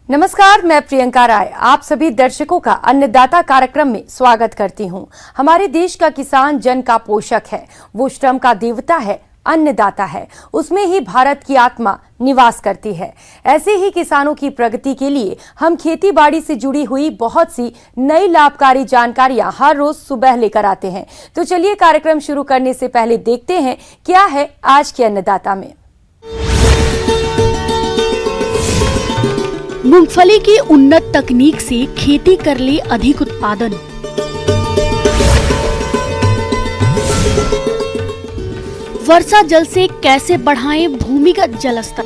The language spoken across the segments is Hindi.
नमस्कार, मैं प्रियंका राय आप सभी दर्शकों का अन्नदाता कार्यक्रम में स्वागत करती हूं। हमारे देश का किसान जन का पोषक है, वो श्रम का देवता है, अन्नदाता है, उसमें ही भारत की आत्मा निवास करती है। ऐसे ही किसानों की प्रगति के लिए हम खेती बाड़ी से जुड़ी हुई बहुत सी नई लाभकारी जानकारियां हर रोज सुबह लेकर आते हैं। तो चलिए कार्यक्रम शुरू करने से पहले देखते हैं क्या है आज के अन्नदाता में। मूंगफली की उन्नत तकनीक से खेती कर ले अधिक उत्पादन। वर्षा जल से कैसे बढ़ाएं भूमिगत जल स्तर।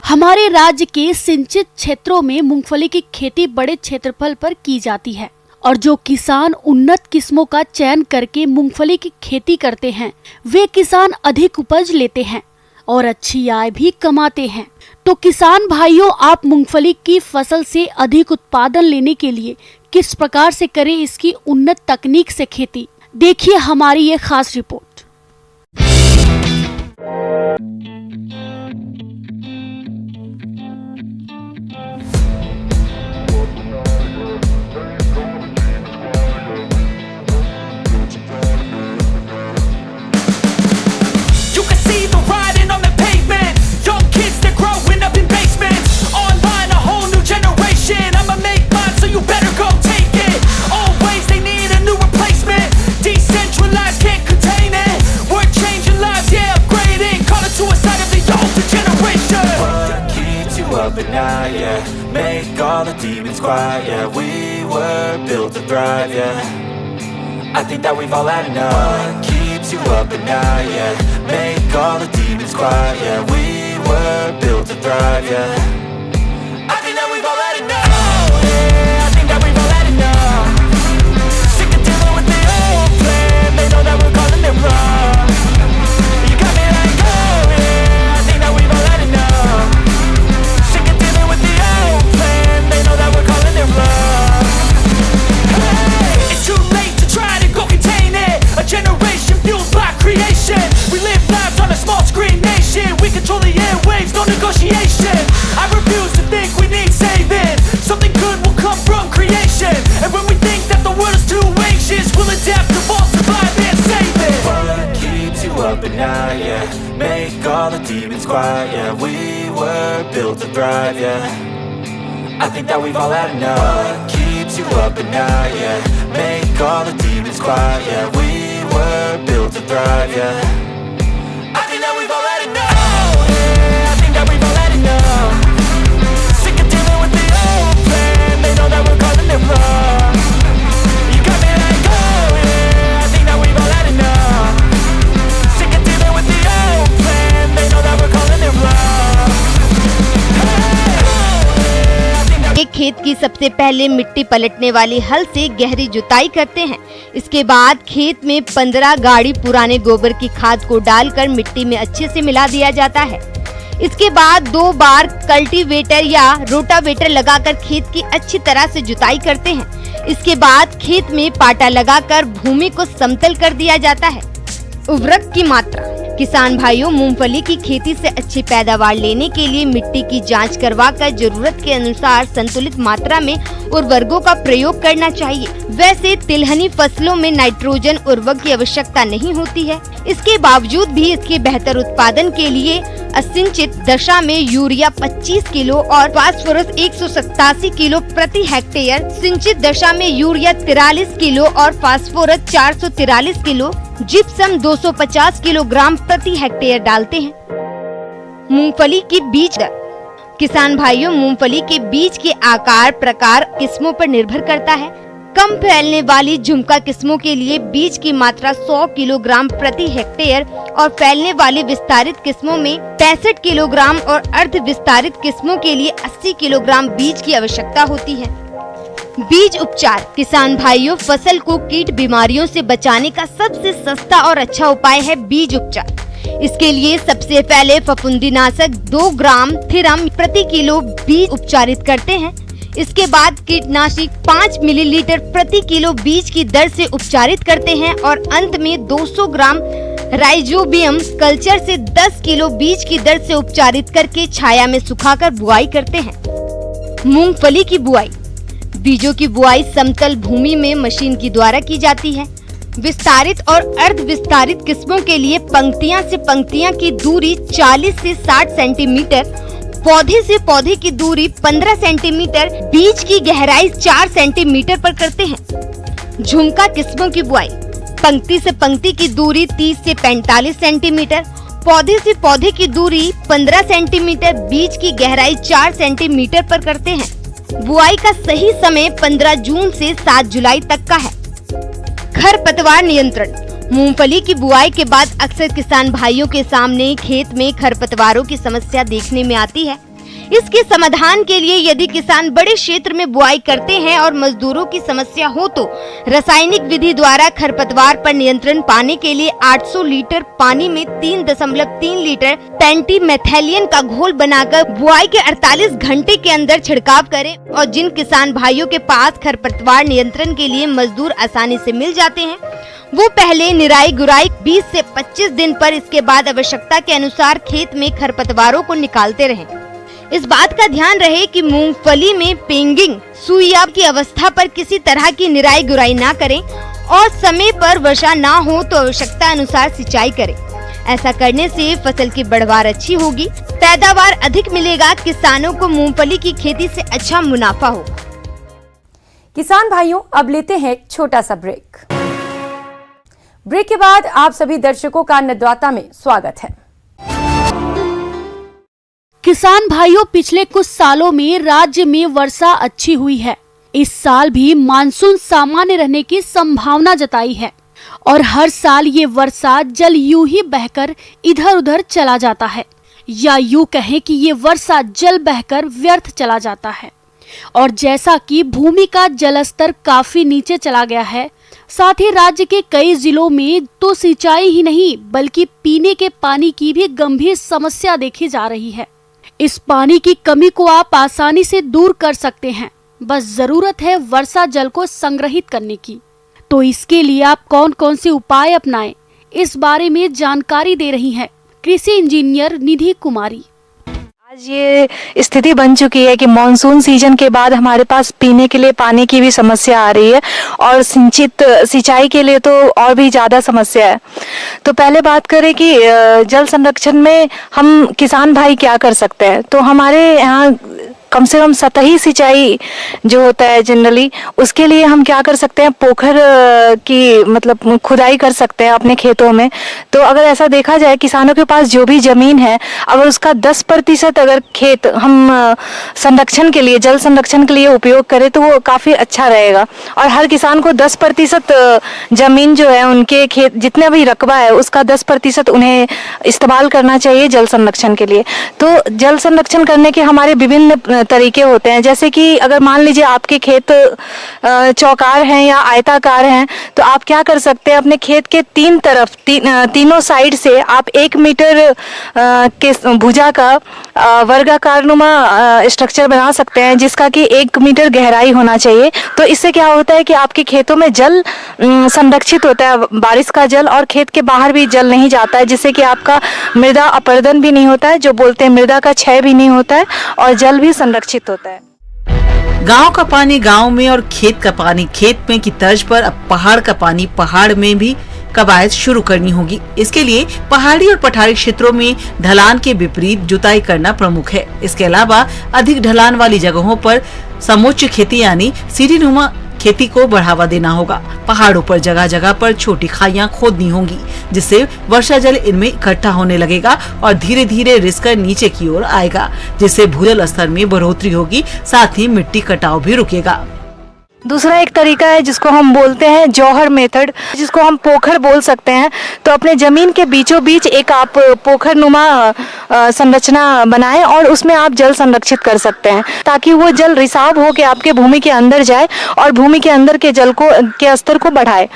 हमारे राज्य के सिंचित क्षेत्रों में मूंगफली की खेती बड़े क्षेत्रफल पर की जाती है और जो किसान उन्नत किस्मों का चयन करके मूंगफली की खेती करते हैं वे किसान अधिक उपज लेते हैं और अच्छी आय भी कमाते हैं। तो किसान भाइयों, आप मूंगफली की फसल से अधिक उत्पादन लेने के लिए किस प्रकार से करें इसकी उन्नत तकनीक से खेती, देखिए हमारी ये खास report. But now, yeah, make all the demons quiet, yeah, we were built to thrive, yeah, I think that we've all had enough. What keeps you up at night, yeah, make all the demons quiet, yeah, we were built to thrive, yeah, I think that we've all had enough, yeah, I think that we've all had enough. Sick of dealing with the old plan, they know that we're calling it wrong. You got me like, oh yeah, I think that we've all had enough. Generation fueled by creation. We live lives on a small screen nation. We control the airwaves, no negotiation. I refuse to think we need saving. Something good will come from creation. And when we think that the world is too anxious, we'll adapt, evolve, survive and save it. What keeps you up at night, yeah, make all the demons quiet, yeah, we were built to thrive, yeah, I think that we've all had enough. What keeps you up at night, yeah, make all the demons quiet, yeah, we were built to thrive, yeah, I think that we've all had enough, yeah, I think that we've all had enough. Sick of dealing with the old plan, they know that we're calling it wrong. You got me like, oh yeah, I think that we've all had enough. Sick of dealing with the old plan, they know that we're calling it wrong. एक खेत की सबसे पहले मिट्टी पलटने वाली हल से गहरी जुताई करते हैं। इसके बाद खेत में 15 गाड़ी पुराने गोबर की खाद को डालकर मिट्टी में अच्छे से मिला दिया जाता है। इसके बाद 2 बार कल्टीवेटर या रोटावेटर लगाकर खेत की अच्छी तरह से जुताई करते हैं। इसके बाद खेत में पाटा लगाकर भूमि को समतल कर दिया जाता है। उर्वरक की मात्रा। किसान भाइयों, मूंगफली की खेती से अच्छी पैदावार लेने के लिए मिट्टी की जांच करवाकर जरूरत के अनुसार संतुलित मात्रा में उर्वरकों का प्रयोग करना चाहिए। वैसे तिलहनी फसलों में नाइट्रोजन उर्वरक की आवश्यकता नहीं होती है। इसके बावजूद भी इसके बेहतर उत्पादन के लिए असिंचित दशा में यूरिया 25 किलो और फास्फोरस 187 किलो प्रति हेक्टेयर, सिंचित दशा में यूरिया 43 किलो और फास्फोरस 443 किलो, जिप्सम 250 किलोग्राम प्रति हेक्टेयर डालते हैं। मूंगफली की बीज दर। किसान भाइयों, मूंगफली के बीज के आकार, प्रकार, किस्मों पर निर्भर करता है। कम फैलने वाली झुमका किस्मों के लिए बीज की मात्रा 100 किलोग्राम प्रति हेक्टेयर और फैलने वाली विस्तारित किस्मों में 65 किलोग्राम और अर्ध विस्तारित किस्मों के लिए 80 किलोग्राम बीज की आवश्यकता होती है। बीज उपचार। किसान भाइयों, फसल को कीट बीमारियों से बचाने का सबसे सस्ता और अच्छा उपाय है बीज उपचार। इसके लिए सबसे पहले फफूंदीनाशक 2 ग्राम थिरम प्रति किलो बीज उपचारित करते हैं। इसके बाद कीटनाशक 5 मिलीलीटर प्रति किलो बीज की दर से उपचारित करते हैं और अंत में 200 ग्राम राइजोबियम कल्चर से 10 किलो बीज की दर से उपचारित करके छाया में सुखाकर बुआई करते हैं। मूंगफली की बुआई। बीजों की बुआई समतल भूमि में मशीन के द्वारा की जाती है। विस्तारित और अर्ध विस्तारित किस्मों के लिए पंक्तियां से पंक्तियां की दूरी 40 से 60 सेंटीमीटर, पौधे से पौधे की दूरी 15 सेंटीमीटर, बीज की गहराई 4 सेंटीमीटर पर करते हैं। झुमका किस्मों की बुआई। पंक्ति से पंक्ति की दूरी 30 से 45 सेंटीमीटर, पौधे से पौधे की दूरी 15 सेंटीमीटर, बीज की गहराई 4 सेंटीमीटर पर करते हैं। बुआई का सही समय 15 जून से 7 जुलाई तक का है। खरपतवार नियंत्रण। मूंगफली की बुआई के बाद अक्सर किसान भाइयों के सामने खेत में खरपतवारों की समस्या देखने में आती है। इसके समाधान के लिए यदि किसान बड़े क्षेत्र में बुआई करते हैं और मजदूरों की समस्या हो तो रासायनिक विधि द्वारा खरपतवार पर नियंत्रण पाने के लिए 800 लीटर पानी में 3.3 लीटर पेंटीमेथैलियन का घोल बनाकर बुआई के 48 घंटे के अंदर छिड़काव करें। और जिन किसान भाइयों के पास खरपतवार नियंत्रण के लिए मजदूर आसानी से मिल जाते हैं, वो पहले निराई गुराई 20 से 25 दिन पर, इसके बाद आवश्यकता के अनुसार खेत में खरपतवारों को निकालते रहें। इस बात का ध्यान रहे कि मूंगफली में पेंगिंग सुइया की अवस्था पर किसी तरह की निराई गुराई ना करें और समय पर वर्षा ना हो तो आवश्यकता अनुसार सिंचाई करें। ऐसा करने से फसल की बढ़वार अच्छी होगी, पैदावार अधिक मिलेगा, किसानों को मूंगफली की खेती से अच्छा मुनाफा होगा। किसान भाइयों, अब लेते हैं एक छोटा सा ब्रेक। ब्रेक के बाद आप सभी दर्शकों का अन्नदाता में स्वागत है। किसान भाइयों, पिछले कुछ सालों में राज्य में वर्षा अच्छी हुई है। इस साल भी मानसून सामान्य रहने की संभावना जताई है और हर साल ये वर्षा जल यूं ही बहकर इधर उधर चला जाता है, या यूं कहें कि ये वर्षा जल बहकर व्यर्थ चला जाता है। और जैसा कि भूमि का जलस्तर काफी नीचे चला गया है, साथ ही राज्य के कई जिलों में तो सिंचाई ही नहीं बल्कि पीने के पानी की भी गंभीर समस्या देखी जा रही है। इस पानी की कमी को आप आसानी से दूर कर सकते हैं, बस जरूरत है वर्षा जल को संग्रहित करने की। तो इसके लिए आप कौन कौन से उपाय अपनाएं, इस बारे में जानकारी दे रही हैं कृषि इंजीनियर निधि कुमारी। आज ये स्थिति बन चुकी है कि मॉनसून सीजन के बाद हमारे पास पीने के लिए पानी की भी समस्या आ रही है और सिंचाई के लिए तो और भी ज़्यादा समस्या है। तो पहले बात करें कि जल संरक्षण में हम किसान भाई क्या कर सकते हैं। तो हमारे यहाँ कम से कम सतही सिंचाई जो होता है जनरली, उसके लिए हम क्या कर सकते हैं, पोखर की मतलब खुदाई कर सकते हैं अपने खेतों में। तो अगर ऐसा देखा जाए, किसानों के पास जो भी जमीन है, अगर उसका 10% अगर खेत हम संरक्षण के लिए, जल संरक्षण के लिए उपयोग करें तो वो काफ़ी अच्छा रहेगा। और हर किसान को 10% जमीन जो है उनके खेत जितना भी रकबा है उसका 10% उन्हें इस्तेमाल करना चाहिए जल संरक्षण के लिए। तो जल संरक्षण करने के हमारे विभिन्न तरीके होते हैं। जैसे कि अगर मान लीजिए आपके खेत चौकार हैं या आयताकार हैं, तो आप क्या कर सकते हैं, अपने खेत के तीनों साइड से आप 1 मीटर के भुजा का वर्गाकार नुमा स्ट्रक्चर बना सकते हैं, जिसका कि 1 मीटर गहराई होना चाहिए। तो इससे क्या होता है कि आपके खेतों में जल संरक्षित होता है, बारिश का जल, और खेत के बाहर भी जल नहीं जाता है, जिससे कि आपका मृदा अपरदन भी नहीं होता है, जो बोलते हैं मृदा का क्षय भी नहीं होता है, और जल भी संरक्षित होता है। गांव का पानी गांव में और खेत का पानी खेत में की तर्ज पर अब पहाड़ का पानी पहाड़ में भी कवायद शुरू करनी होगी। इसके लिए पहाड़ी और पठारी क्षेत्रों में ढलान के विपरीत जुताई करना प्रमुख है। इसके अलावा अधिक ढलान वाली जगहों पर समोच्च खेती यानी सीढ़ीनुमा खेती को बढ़ावा देना होगा। पहाड़ों पर जगह जगह पर छोटी खाइयां खोदनी होंगी, जिससे वर्षा जल इनमें इकट्ठा होने लगेगा और धीरे धीरे रिसकर नीचे की ओर आएगा, जिससे भूजल स्तर में बढ़ोतरी होगी, साथ ही मिट्टी कटाव भी रुकेगा। दूसरा एक तरीका है जिसको हम बोलते हैं जौहर मेथड, जिसको हम पोखर बोल सकते हैं। तो अपने जमीन के बीचों बीच एक आप पोखर नुमा संरचना बनाएं और उसमें आप जल संरक्षित कर सकते हैं, ताकि वो जल रिसाव होकर आपके भूमि के अंदर जाए और भूमि के अंदर के जल को के स्तर को बढ़ाए।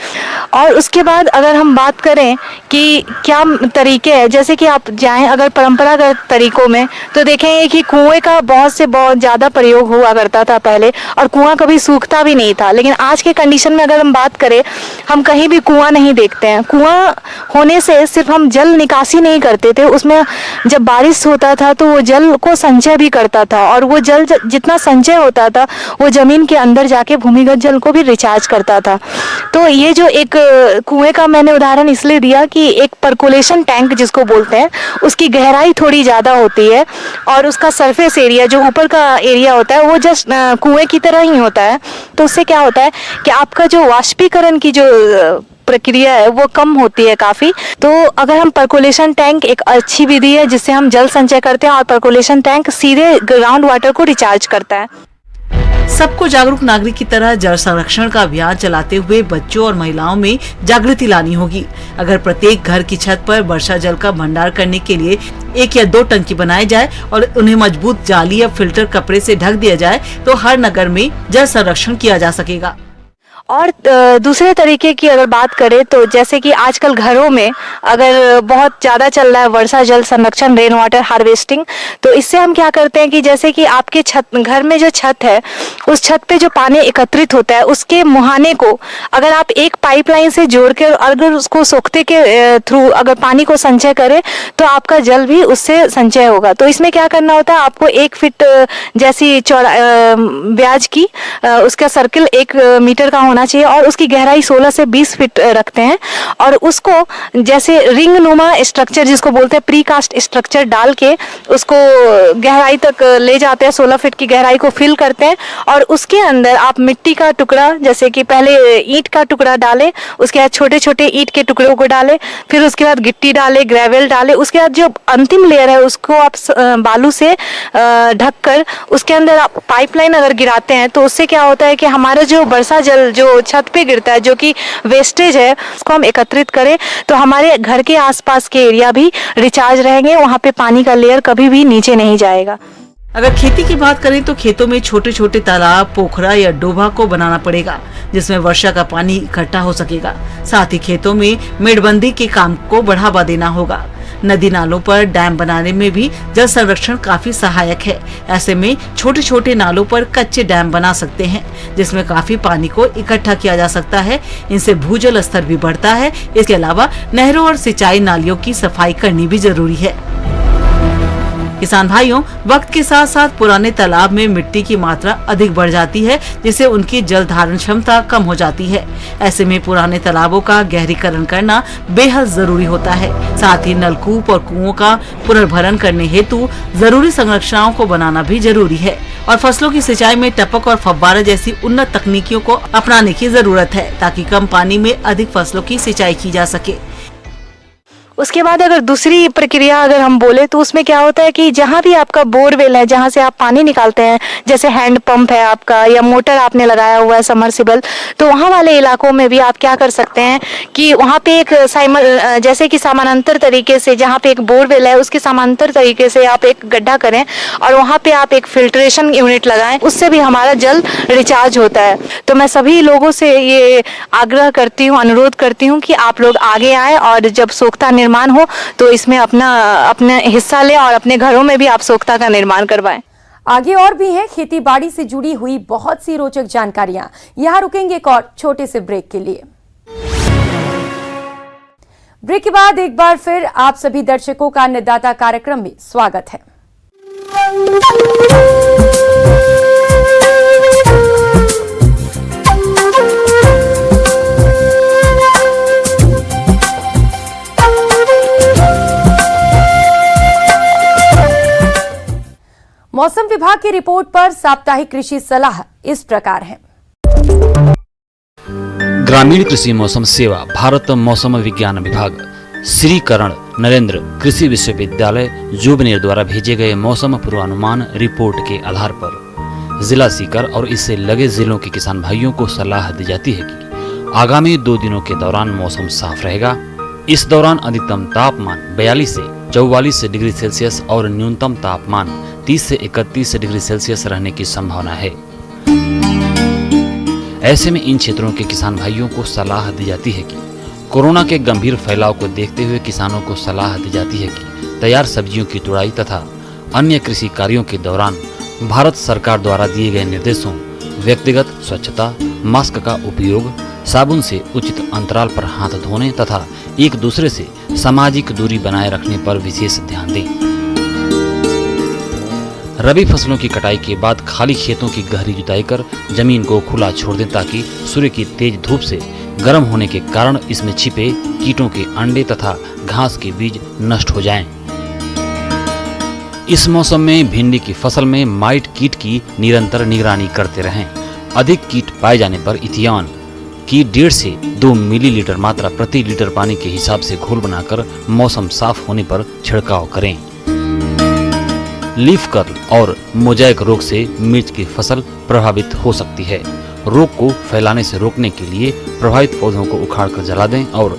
और उसके बाद अगर हम बात करें कि क्या तरीके हैं, जैसे कि आप जाएं अगर परंपरागत तरीकों में, तो देखेंगे कि कुएं का बहुत ज़्यादा प्रयोग हुआ करता था पहले, और कुआं कभी सूखता भी भी नहीं था। लेकिन आज के कंडीशन में अगर हम बात करें, हम कहीं भी कुआं नहीं देखते हैं। कुआं होने से सिर्फ हम जल निकासी नहीं करते थे, उसमें जब बारिश होता था तो वो जल को संचय भी करता था, और वो जल जितना संचय होता था वो जमीन के अंदर जाके भूमिगत जल को भी रिचार्ज करता था। तो ये जो एक कुएं का मैंने उदाहरण इसलिए दिया कि एक परकोलेशन टैंक जिसको बोलते हैं, उसकी गहराई थोड़ी ज़्यादा होती है और उसका सरफेस एरिया जो ऊपर का एरिया होता है वो जस्ट कुएं की तरह ही होता है। तो उससे क्या होता है कि आपका जो वाष्पीकरण की जो प्रक्रिया है वो कम होती है काफ़ी। तो अगर हम परकोलेशन टैंक एक अच्छी विधि है जिससे हम जल संचय करते हैं, और परकोलेशन टैंक सीधे ग्राउंड वाटर को रिचार्ज करता है। सबको जागरूक नागरिक की तरह जल संरक्षण का अभियान चलाते हुए बच्चों और महिलाओं में जागृति लानी होगी। अगर प्रत्येक घर की छत पर वर्षा जल का भंडार करने के लिए 1 या 2 टंकी बनाए जाए और उन्हें मजबूत जाली या फिल्टर कपड़े से ढक दिया जाए तो हर नगर में जल संरक्षण किया जा सकेगा। और दूसरे तरीके की अगर बात करें तो जैसे कि आजकल घरों में अगर बहुत ज़्यादा चल रहा है वर्षा जल संरक्षण, रेन वाटर हार्वेस्टिंग, तो इससे हम क्या करते हैं कि जैसे कि आपके घर में जो छत है उस छत पे जो पानी एकत्रित होता है उसके मुहाने को अगर आप एक पाइपलाइन से जोड़ कर अगर उसको सोखते के थ्रू अगर पानी को संचय करें तो आपका जल भी उससे संचय होगा। तो इसमें क्या करना होता है, आपको 1 फीट जैसी ब्याज की उसका सर्किल 1 मीटर का होना चाहिए और उसकी गहराई 16 से 20 फीट रखते हैं, और उसको जैसे रिंग नुमा स्ट्रक्चर जिसको बोलते हैं प्रीकास्ट स्ट्रक्चर डाल के उसको गहराई तक ले जाते हैं, 16 फीट की गहराई को फिल करते हैं, और उसके अंदर आप मिट्टी का टुकड़ा जैसे कि पहले ईंट का टुकड़ा डालें, उसके बाद छोटे छोटे ईंट के टुकड़ों को डालें, फिर उसके बाद गिट्टी डालें, ग्रेवल डालें, उसके बाद जो अंतिम लेयर है उसको आप बालू से ढककर उसके अंदर आप पाइपलाइन अगर गिराते हैं तो उससे क्या होता है कि हमारा जो वर्षा जल जो छत पे गिरता है जो कि वेस्टेज है उसको हम एकत्रित करें तो हमारे घर के आसपास के एरिया भी रिचार्ज रहेंगे, वहाँ पे पानी का लेयर कभी भी नीचे नहीं जाएगा। अगर खेती की बात करें तो खेतों में छोटे छोटे तालाब, पोखरा या डोभा को बनाना पड़ेगा जिसमें वर्षा का पानी इकट्ठा हो सकेगा। साथ ही खेतों में मेड़बंदी के काम को बढ़ावा देना होगा। नदी नालों पर डैम बनाने में भी जल संरक्षण काफी सहायक है। ऐसे में छोटे छोटे नालों पर कच्चे डैम बना सकते हैं जिसमें काफी पानी को इकट्ठा किया जा सकता है। इनसे भूजल स्तर भी बढ़ता है। इसके अलावा नहरों और सिंचाई नालियों की सफाई करनी भी जरूरी है। किसान भाइयों, वक्त के साथ साथ पुराने तालाब में मिट्टी की मात्रा अधिक बढ़ जाती है जिससे उनकी जल धारण क्षमता कम हो जाती है। ऐसे में पुराने तालाबों का गहरीकरण करना बेहद जरूरी होता है। साथ ही नलकूप और कुओं का पुनर्भरण करने हेतु जरूरी संरचनाओं को बनाना भी जरूरी है और फसलों की सिंचाई में टपक और फव्वारा जैसी उन्नत तकनीकियों को अपनाने की जरूरत है ताकि कम पानी में अधिक फसलों की सिंचाई की जा सके। उसके बाद अगर दूसरी प्रक्रिया अगर हम बोले तो उसमें क्या होता है कि जहाँ भी आपका बोरवेल है जहाँ से आप पानी निकालते हैं, जैसे हैंड पंप है आपका या मोटर आपने लगाया हुआ है सबमर्सिबल, तो वहाँ वाले इलाकों में भी आप क्या कर सकते हैं कि वहाँ पे एक जैसे कि समानांतर तरीके से जहाँ पे एक बोरवेल है उसके समानांतर तरीके से आप एक गड्ढा करें और वहाँ पे आप एक फिल्ट्रेशन यूनिट लगाएं, उससे भी हमारा जल रिचार्ज होता है। तो मैं सभी लोगों से ये आग्रह करती हूँ, अनुरोध करती हूँ कि आप लोग आगे आए और जब सोख्ता निर्माण हो तो इसमें अपना हिस्सा लें और अपने घरों में भी आप सोख्ता का निर्माण करवाएं। आगे और भी है खेती बाड़ी से जुड़ी हुई बहुत सी रोचक जानकारियां। यहाँ रुकेंगे एक और छोटे से ब्रेक के लिए। ब्रेक के बाद एक बार फिर आप सभी दर्शकों का अन्नदाता कार्यक्रम में स्वागत है। मौसम विभाग की रिपोर्ट पर साप्ताहिक कृषि सलाह इस प्रकार है। ग्रामीण कृषि मौसम सेवा, भारत मौसम विज्ञान विभाग, श्री करण नरेंद्र कृषि विश्वविद्यालय जुबनेर द्वारा भेजे गए मौसम पूर्वानुमान रिपोर्ट के आधार पर जिला सीकर और इससे लगे जिलों के किसान भाइयों को सलाह दी जाती है कि आगामी 2 दिनों के दौरान मौसम साफ रहेगा। इस दौरान अधिकतम तापमान 42 से 44 डिग्री सेल्सियस और न्यूनतम तापमान 30 से 31 डिग्री सेल्सियस रहने की संभावना है। ऐसे में इन क्षेत्रों के किसान भाइयों को सलाह दी जाती है कि कोरोना के गंभीर फैलाव को देखते हुए किसानों को सलाह दी जाती है कि तैयार सब्जियों की तुड़ाई तथा अन्य कृषि कार्यों के दौरान भारत सरकार द्वारा दिए गए निर्देशों व्यक्तिगत स्वच्छता, मास्क का उपयोग, साबुन से उचित अंतराल पर हाथ धोने तथा एक दूसरे से सामाजिक दूरी बनाए रखने पर विशेष ध्यान दें। रबी फसलों की कटाई के बाद खाली खेतों की गहरी जुताई कर जमीन को खुला छोड़ दें ताकि सूर्य की तेज धूप से गर्म होने के कारण इसमें छिपे कीटों के अंडे तथा घास के बीज नष्ट हो जाएं। इस मौसम में भिंडी की फसल में माइट कीट की निरंतर निगरानी करते रहें। अधिक कीट पाए जाने पर इथियान की 1.5 से 2 मिलीलीटर मात्रा प्रति लीटर पानी के हिसाब से घोल बनाकर मौसम साफ होने पर छिड़काव करें। लीफ कर्ल और मोजाइक रोग से मिर्च की फसल प्रभावित हो सकती है। रोग को फैलाने से रोकने के लिए प्रभावित पौधों को उखाड़कर जला दें और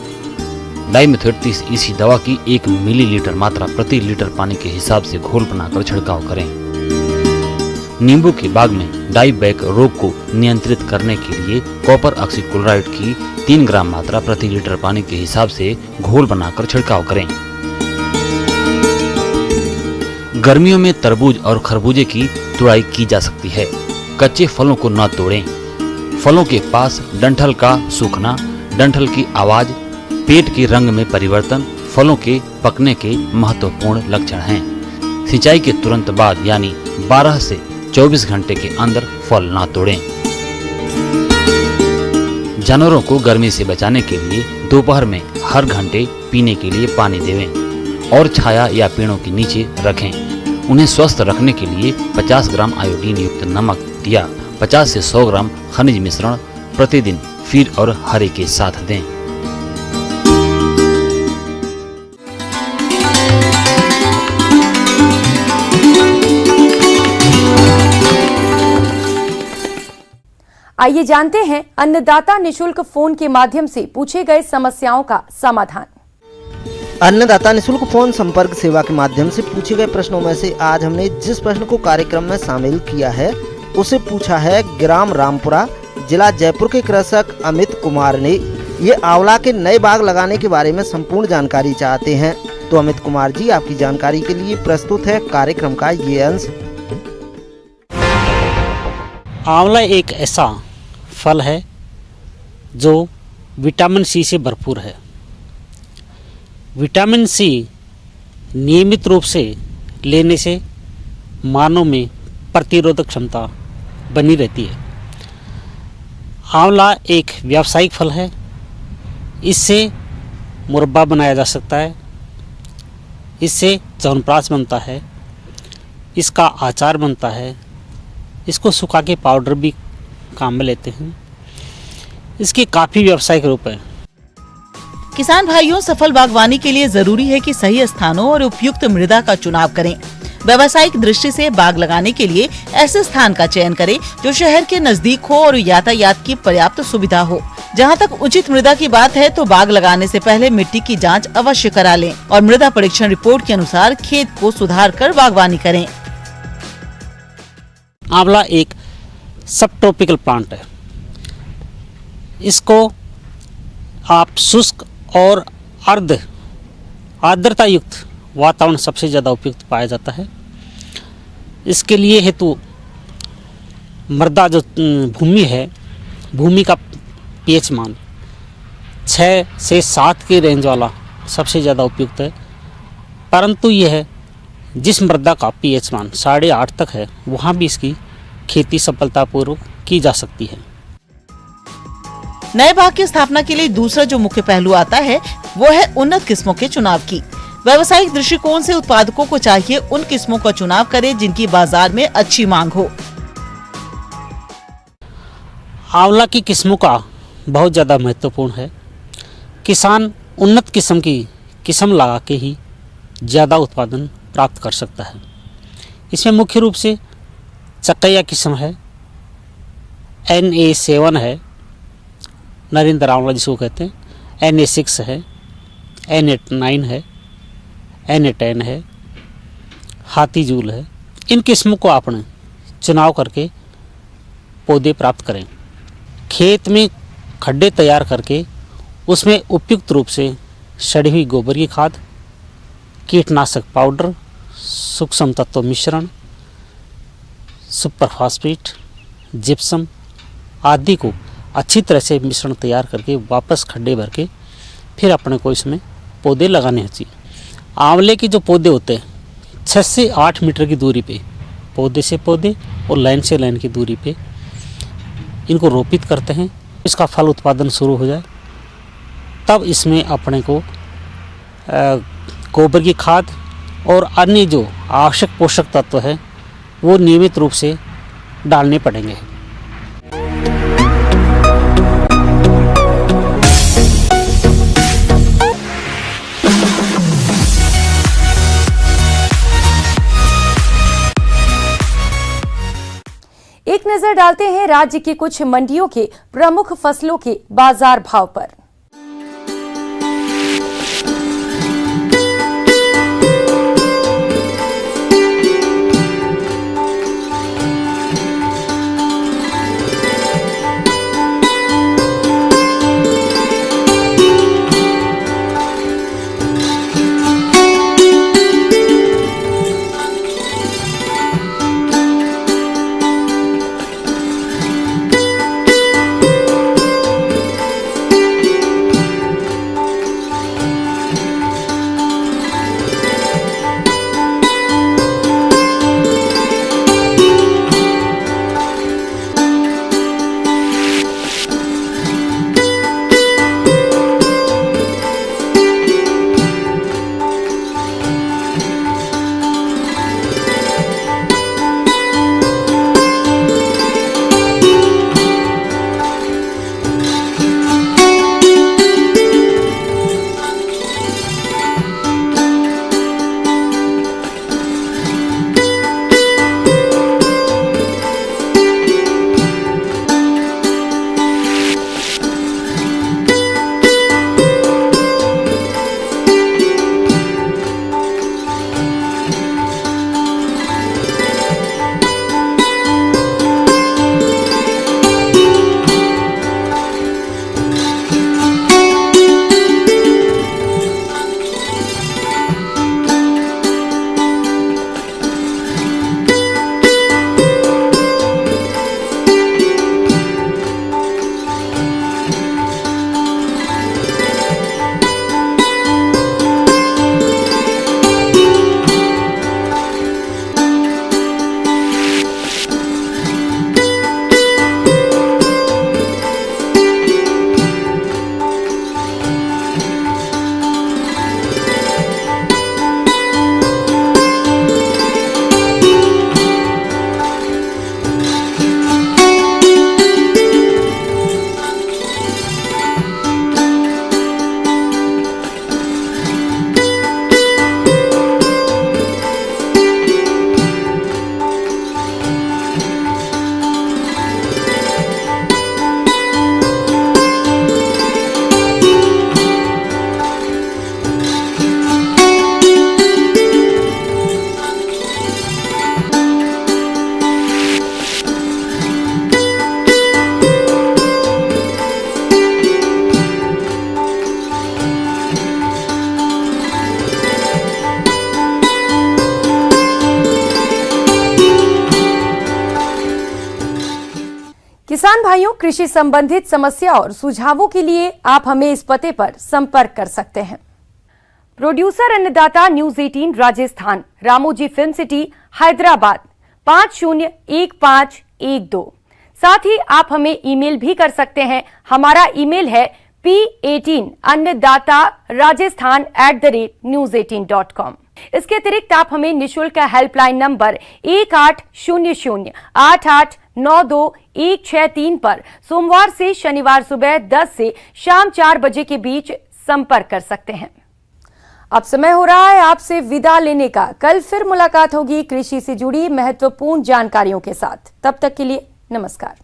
डाइमेथोएट 30 EC दवा की 1 मिलीलीटर मात्रा प्रति लीटर पानी के हिसाब से घोल बनाकर छिड़काव करें। नींबू के बाग में डाईबैक रोग को नियंत्रित करने के लिए कॉपर ऑक्सीक्लोराइड की 3 ग्राम मात्रा प्रति लीटर पानी के हिसाब से घोल बनाकर छिड़काव करें। गर्मियों में तरबूज और खरबूजे की तुड़ाई की जा सकती है। कच्चे फलों को न तोड़ें। फलों के पास डंठल का सूखना, डंठल की आवाज, पेट के रंग में परिवर्तन फलों के पकने के महत्वपूर्ण लक्षण हैं। सिंचाई के तुरंत बाद यानी 12 से 24 घंटे के अंदर फल न तोड़ें। जानवरों को गर्मी से बचाने के लिए दोपहर में हर घंटे पीने के लिए पानी देवें और छाया या पेड़ों के नीचे रखें। उन्हें स्वस्थ रखने के लिए 50 ग्राम आयोडीन युक्त नमक या 50 से 100 ग्राम खनिज मिश्रण प्रतिदिन फीड और हरे के साथ दें। आइए जानते हैं अन्नदाता निशुल्क फोन के माध्यम से पूछे गए समस्याओं का समाधान। अन्नदाता निशुल्क फोन संपर्क सेवा के माध्यम से पूछे गए प्रश्नों में से आज हमने जिस प्रश्न को कार्यक्रम में शामिल किया है उसे पूछा है ग्राम रामपुरा, जिला जयपुर के कृषक अमित कुमार ने। ये आंवला के नए बाग लगाने के बारे में संपूर्ण जानकारी चाहते हैं। तो अमित कुमार जी, आपकी जानकारी के लिए प्रस्तुत है कार्यक्रम का ये अंश। आंवला एक ऐसा फल है जो विटामिन सी से भरपूर है। विटामिन सी नियमित रूप से लेने से मानव में प्रतिरोधक क्षमता बनी रहती है। आंवला एक व्यावसायिक फल है। इससे मुरब्बा बनाया जा सकता है, इससे च्यवनप्राश बनता है, इसका अचार बनता है, इसको सुखा के पाउडर भी काम में लेते हैं। इसके काफ़ी व्यावसायिक रूप है। किसान भाइयों, सफल बागवानी के लिए जरूरी है कि सही स्थानों और उपयुक्त मृदा का चुनाव करें। व्यावसायिक दृष्टि से बाग लगाने के लिए ऐसे स्थान का चयन करें जो शहर के नजदीक हो और यातायात की पर्याप्त सुविधा हो। जहां तक उचित मृदा की बात है तो बाग लगाने से पहले मिट्टी की जांच अवश्य करा लें और मृदा परीक्षण रिपोर्ट के अनुसार खेत को सुधार कर बागवानी करें। आंवला एक सब ट्रॉपिकल प्लांट है। इसको आप शुष्क और अर्ध आर्द्रता युक्त वातावरण सबसे ज़्यादा उपयुक्त पाया जाता है। इसके लिए हेतु मृदा जो भूमि है, भूमि का पीएच मान 6 से 7 के रेंज वाला सबसे ज़्यादा उपयुक्त है। परंतु यह जिस मृदा का पीएच मान 8.5 तक है वहाँ भी इसकी खेती सफलतापूर्वक की जा सकती है। नए बाग की स्थापना के लिए दूसरा जो मुख्य पहलू आता है वो है उन्नत किस्मों के चुनाव की। व्यावसायिक दृष्टिकोण से उत्पादकों को चाहिए उन किस्मों का चुनाव करें जिनकी बाजार में अच्छी मांग हो। आंवला की किस्मों का बहुत ज़्यादा महत्वपूर्ण है। किसान उन्नत किस्म की किस्म लगा के ही ज़्यादा उत्पादन प्राप्त कर सकता है। इसमें मुख्य रूप से चकैया किस्म है, NA7 है, नरेंद्र आंवला जिसको कहते हैं, NA6 है, NA9 है, NA10 है, हाथी जूल है। इन किस्मों को आपने चुनाव करके पौधे प्राप्त करें। खेत में खड्डे तैयार करके उसमें उपयुक्त रूप से सड़ी हुई गोबर की खाद, कीटनाशक पाउडर, सूक्ष्म तत्व मिश्रण, सुपर फास्फेट, जिप्सम आदि को अच्छी तरह से मिश्रण तैयार करके वापस खड्डे भर के फिर अपने को इसमें पौधे लगाने चाहिए। आंवले के जो पौधे होते हैं 6 से 8 मीटर की दूरी पे पौधे से पौधे और लाइन से लाइन की दूरी पे इनको रोपित करते हैं। इसका फल उत्पादन शुरू हो जाए तब इसमें अपने को गोबर की खाद और अन्य जो आवश्यक पोषक तत्व है वो नियमित रूप से डालने पड़ेंगे। एक नजर डालते हैं राज्य की कुछ मंडियों के प्रमुख फसलों के बाजार भाव पर। किसान भाइयों, कृषि संबंधित समस्या और सुझावों के लिए आप हमें इस पते पर संपर्क कर सकते हैं। प्रोड्यूसर अन्नदाता news 18 Rajasthan, Ramoji film city, Hyderabad 501512। साथ ही आप हमें ईमेल भी कर सकते हैं। हमारा ईमेल है p18annadatarajasthan@news18.com। इसके अतिरिक्त आप हमें निःशुल्क हेल्पलाइन नंबर 1800-8892-163 पर सोमवार से शनिवार सुबह 10 से शाम 4 बजे के बीच संपर्क कर सकते हैं। अब समय हो रहा है आपसे विदा लेने का। कल फिर मुलाकात होगी कृषि से जुड़ी महत्वपूर्ण जानकारियों के साथ। तब तक के लिए नमस्कार।